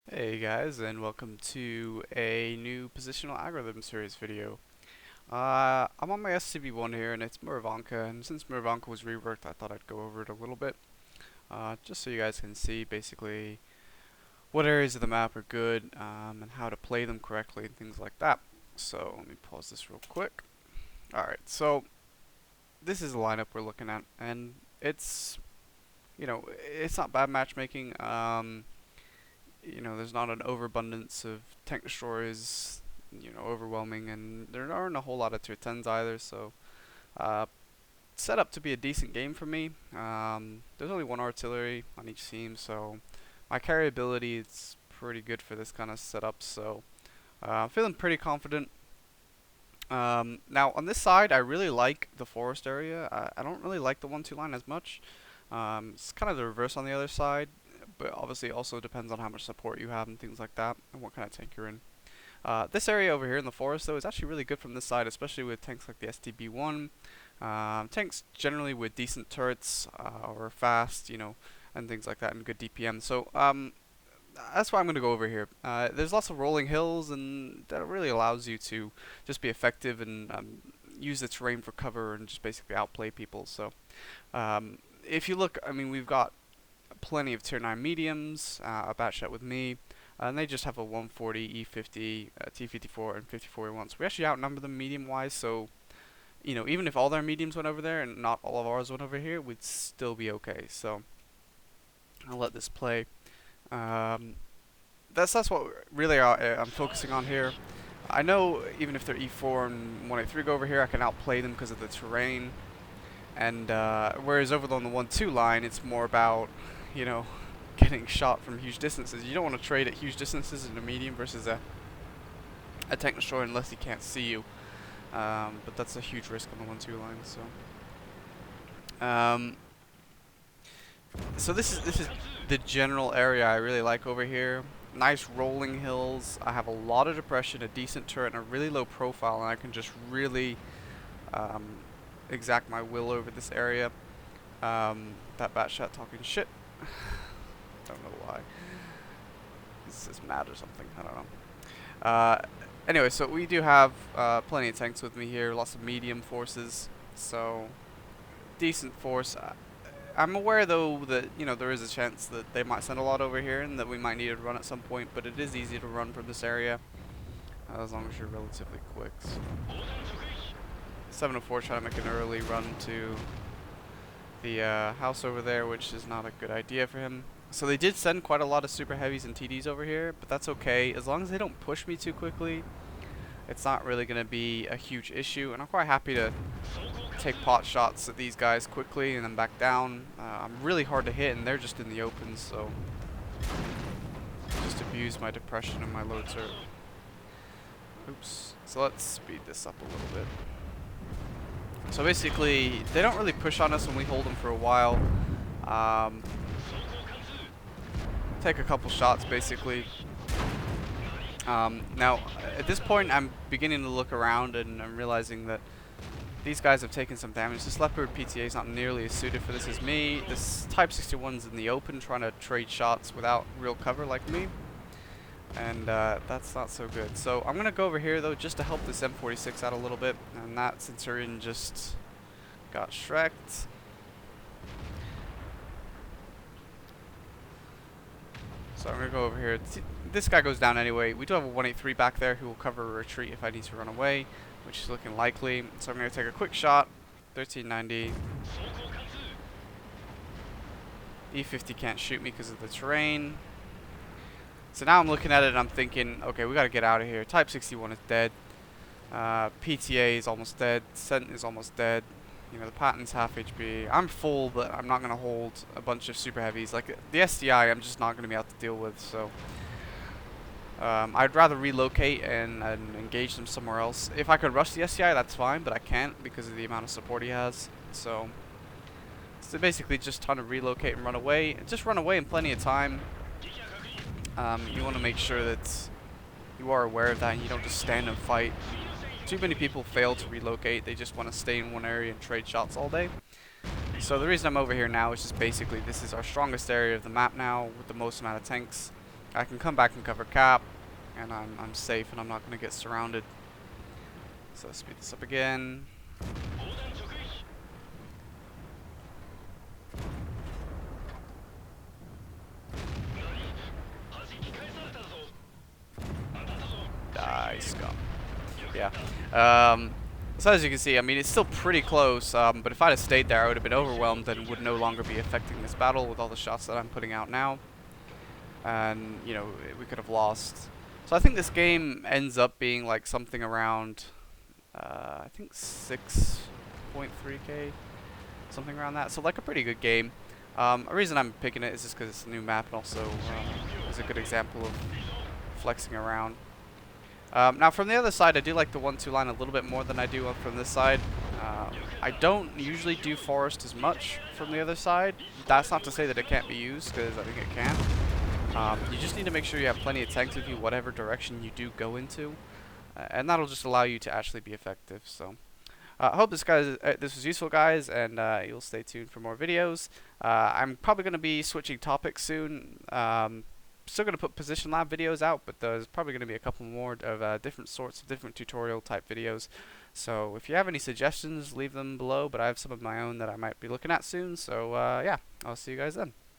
Hey guys, and welcome to a new positional algorithm series video. I'm on my SCB1 here, and it's Muravanka, and since Muravanka was reworked, I thought I'd go over it a little bit, just so you guys can see basically what areas of the map are good, and how to play them correctly, and things like that. So let me pause this real quick. Alright, so this is the lineup we're looking at, and it's not bad matchmaking. There's not an overabundance of tank destroyers, overwhelming, and there aren't a whole lot of tier 10s either, so uh, set up to be a decent game for me. There's only one artillery on each team, so my carry ability is pretty good for this kind of setup, so I'm feeling pretty confident. Now, on this side, I really like the forest area. I don't really like the 1-2 line as much. It's kind of the reverse on the other side, but obviously it also depends on how much support you have and things like that, and what kind of tank you're in. This area over here in the forest, though, is actually really good from this side, especially with tanks like the STB-1. Tanks generally with decent turrets, or fast, and things like that, and good DPM. So that's why I'm going to go over here. There's lots of rolling hills, and that really allows you to just be effective and use the terrain for cover and just basically outplay people. So if you look, I mean, we've got plenty of tier 9 mediums, a batchat with me, and they just have a 140, E50, T54, and 54E1. So we actually outnumber them medium-wise, so, even if all their mediums went over there and not all of ours went over here, we'd still be okay. So I'll let this play. That's what really I'm focusing on here. I know even if they're E4 and 183 go over here, I can outplay them because of the terrain. And whereas over on the 1-2 line, it's more about, getting shot from huge distances. You don't want to trade at huge distances in a medium versus a tank destroyer unless he can't see you. But that's a huge risk on the 1-2 line. So this is the general area I really like over here. Nice rolling hills. I have a lot of depression, a decent turret, and a really low profile, and I can just really exact my will over this area. That batchat talking shit. Don't know why. He's just mad or something. I don't know. Anyway, so we do have plenty of tanks with me here. Lots of medium forces. So decent force. I'm aware though that there is a chance that they might send a lot over here and that we might need to run at some point. But it is easy to run from this area as long as you're relatively quick. So 704 trying to make an early run to the house over there, which is not a good idea for him. So they did send quite a lot of super heavies and TDs over here, but that's okay. As long as they don't push me too quickly, it's not really going to be a huge issue. And I'm quite happy to take pot shots at these guys quickly and then back down. I'm really hard to hit, and they're just in the open, so just abuse my depression and my low turret. Oops. So let's speed this up a little bit. So basically, they don't really push on us when we hold them for a while. Take a couple shots, basically. Now, at this point, I'm beginning to look around and I'm realizing that these guys have taken some damage. This Leopard PTA is not nearly as suited for this as me. This Type 61's in the open trying to trade shots without real cover like me. And that's not so good. So I'm going to go over here, though, just to help this M46 out a little bit. And that Centurion just got shreked. So I'm going to go over here. This guy goes down anyway. We do have a 183 back there who will cover a retreat if I need to run away, which is looking likely. So I'm going to take a quick shot. 1390. E50 can't shoot me because of the terrain. So now I'm looking at it and I'm thinking, okay, we got to get out of here. Type 61 is dead. PTA is almost dead. Cent is almost dead. The Patton's half HP. I'm full, but I'm not going to hold a bunch of super heavies. Like, the SDI, I'm just not going to be able to deal with, so I'd rather relocate and engage them somewhere else. If I could rush the SDI, that's fine, but I can't because of the amount of support he has. So basically just trying to relocate and run away. Just run away in plenty of time. You want to make sure that you are aware of that and you don't just stand and fight. Too many people fail to relocate. They just want to stay in one area and trade shots all day. So the reason I'm over here now is just basically this is our strongest area of the map now with the most amount of tanks. I can come back and cover cap, and I'm safe, and I'm not going to get surrounded. So speed this up again. Die, scum. Yeah. So as you can see, I mean, it's still pretty close, but if I'd have stayed there, I would have been overwhelmed and would no longer be affecting this battle with all the shots that I'm putting out now. And, you know, we could have lost. So I think this game ends up being like something around, I think 6.3k, something around that. So like a pretty good game. A reason I'm picking it is just because it's a new map, and also it's a good example of flexing around. Now from the other side, I do like the 1-2 line a little bit more than I do from this side. I don't usually do forest as much from the other side. That's not to say that it can't be used, because I think it can. You just need to make sure you have plenty of tanks with you, whatever direction you do go into, and that'll just allow you to actually be effective. So, I hope this was useful, guys, and you'll stay tuned for more videos. I'm probably going to be switching topics soon. Still going to put position lab videos out, but there's probably going to be a couple more of different sorts of different tutorial type videos. So if you have any suggestions, leave them below, but I have some of my own that I might be looking at soon. So yeah, I'll see you guys then.